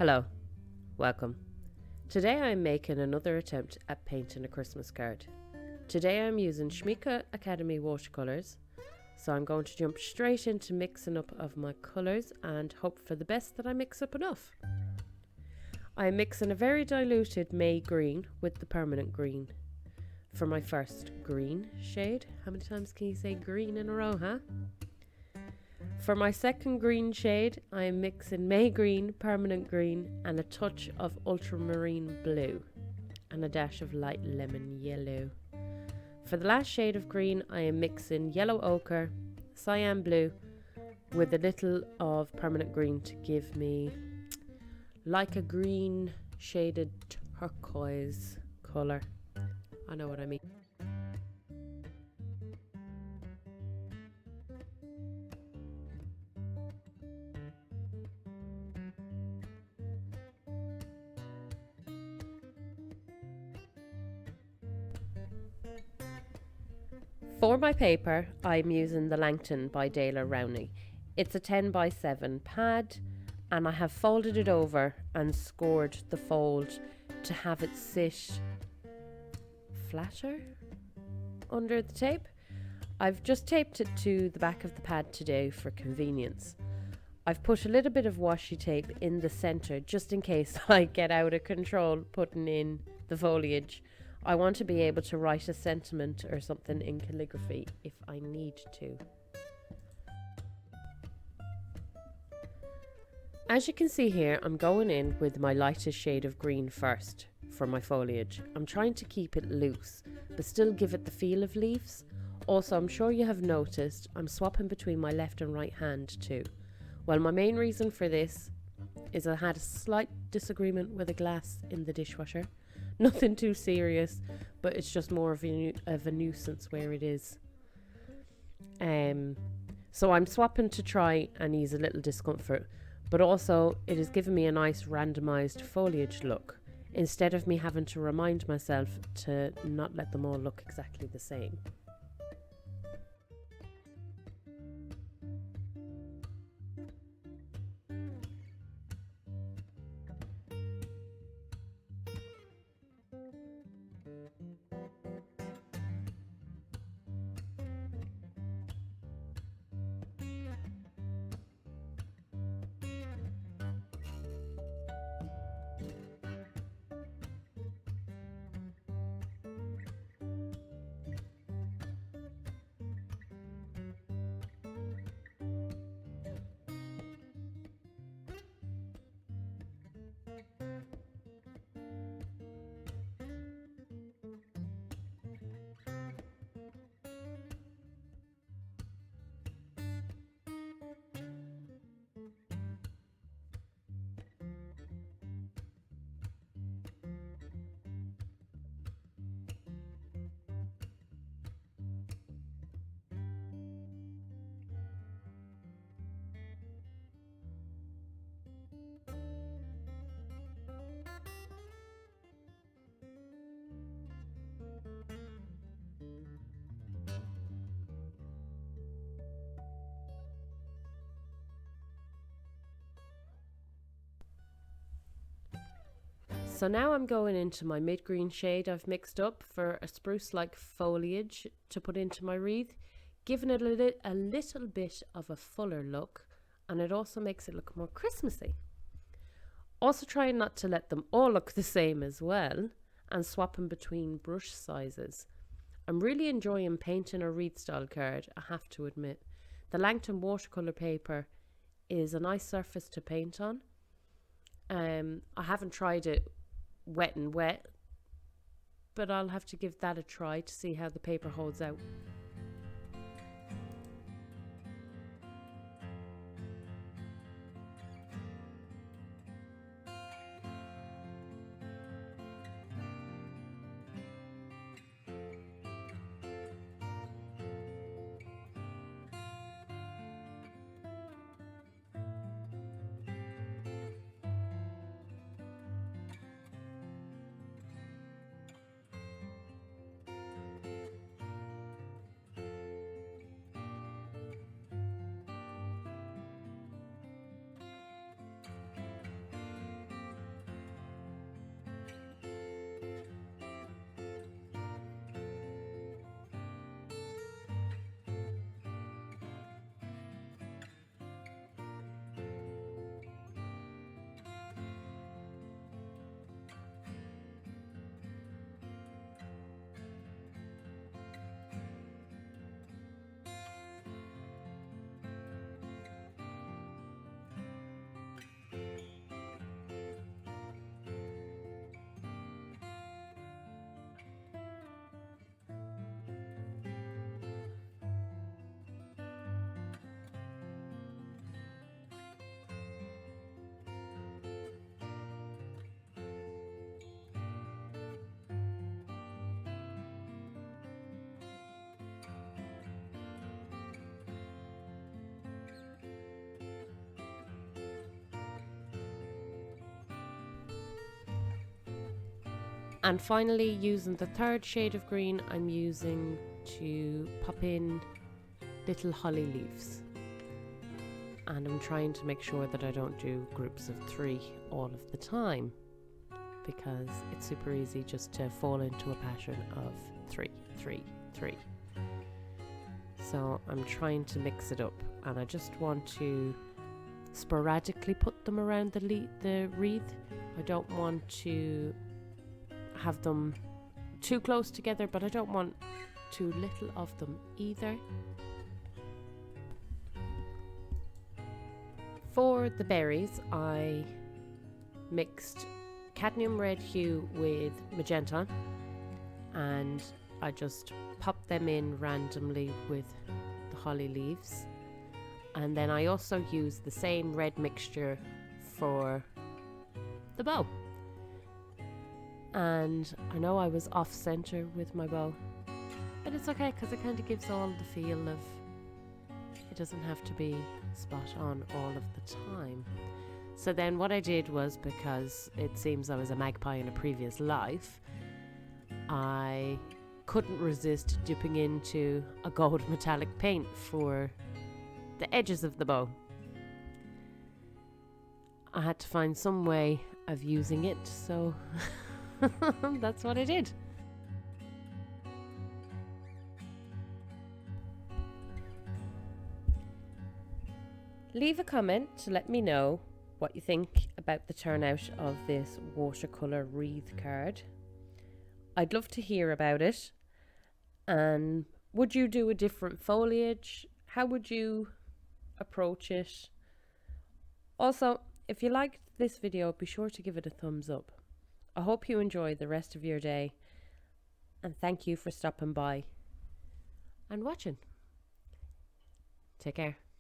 Hello, welcome. Today I'm making another attempt at painting a Christmas card. Today I'm using Schmincke Akademie watercolours, so I'm going to jump straight into mixing up of my colours and hope for the best that I mix up enough. I'm mixing a very diluted May green with the permanent green for my first green shade. How many times can you say green in a row, huh? For my second green shade, I am mixing May green, permanent green, and a touch of ultramarine blue, and a dash of light lemon yellow. For the last shade of green, I am mixing yellow ochre, cyan blue, with a little of permanent green to give me like a green shaded turquoise colour. I know what I mean. For my paper, I'm using the Langton by Dale Rowney. It's a 10 by 7 pad, and I have folded it over and scored the fold to have it sit flatter under the tape. I've just taped it to the back of the pad today for convenience. I've put a little bit of washi tape in the centre just in case I get out of control putting in the foliage. I want to be able to write a sentiment or something in calligraphy if I need to. As you can see here, I'm going in with my lightest shade of green first for my foliage. I'm trying to keep it loose, but still give it the feel of leaves. Also, I'm sure you have noticed I'm swapping between my left and right hand too. Well, my main reason for this is I had a slight disagreement with a glass in the dishwasher. Nothing too serious, but it's just more of a nuisance where it is. So I'm swapping to try and ease a little discomfort, but also it has given me a nice randomised foliage look, instead of me having to remind myself to not let them all look exactly the same. So now I'm going into my mid-green shade I've mixed up for a spruce-like foliage to put into my wreath, giving it a little bit of a fuller look, and it also makes it look more Christmassy. Also trying not to let them all look the same as well, and swapping between brush sizes. I'm really enjoying painting a wreath style card, I have to admit. The Langton watercolour paper is a nice surface to paint on. I haven't tried it wet and wet, but I'll have to give that a try to see how the paper holds out. And finally, using the third shade of green, I'm using to pop in little holly leaves. And I'm trying to make sure that I don't do groups of 3 all of the time, because it's super easy just to fall into a pattern of 3, 3, 3. So I'm trying to mix it up, and I just want to sporadically put them around the wreath. I don't want to have them too close together, but I don't want too little of them either. For the berries, I mixed cadmium red hue with magenta, and I just popped them in randomly with the holly leaves. And then I also used the same red mixture for the bow. And I know I was off center with my bow, but it's okay, because it kind of gives all the feel of, it doesn't have to be spot on all of the time. So then what I did was, because it seems I was a magpie in a previous life, I couldn't resist dipping into a gold metallic paint for the edges of the bow. I had to find some way of using it, so that's what I did. Leave a comment to let me know what you think about the turnout of this watercolour wreath card. I'd love to hear about it. And would you do a different foliage? How would you approach it? Also, if you liked this video, be sure to give it a thumbs up. I hope you enjoy the rest of your day, and thank you for stopping by and watching. Take care.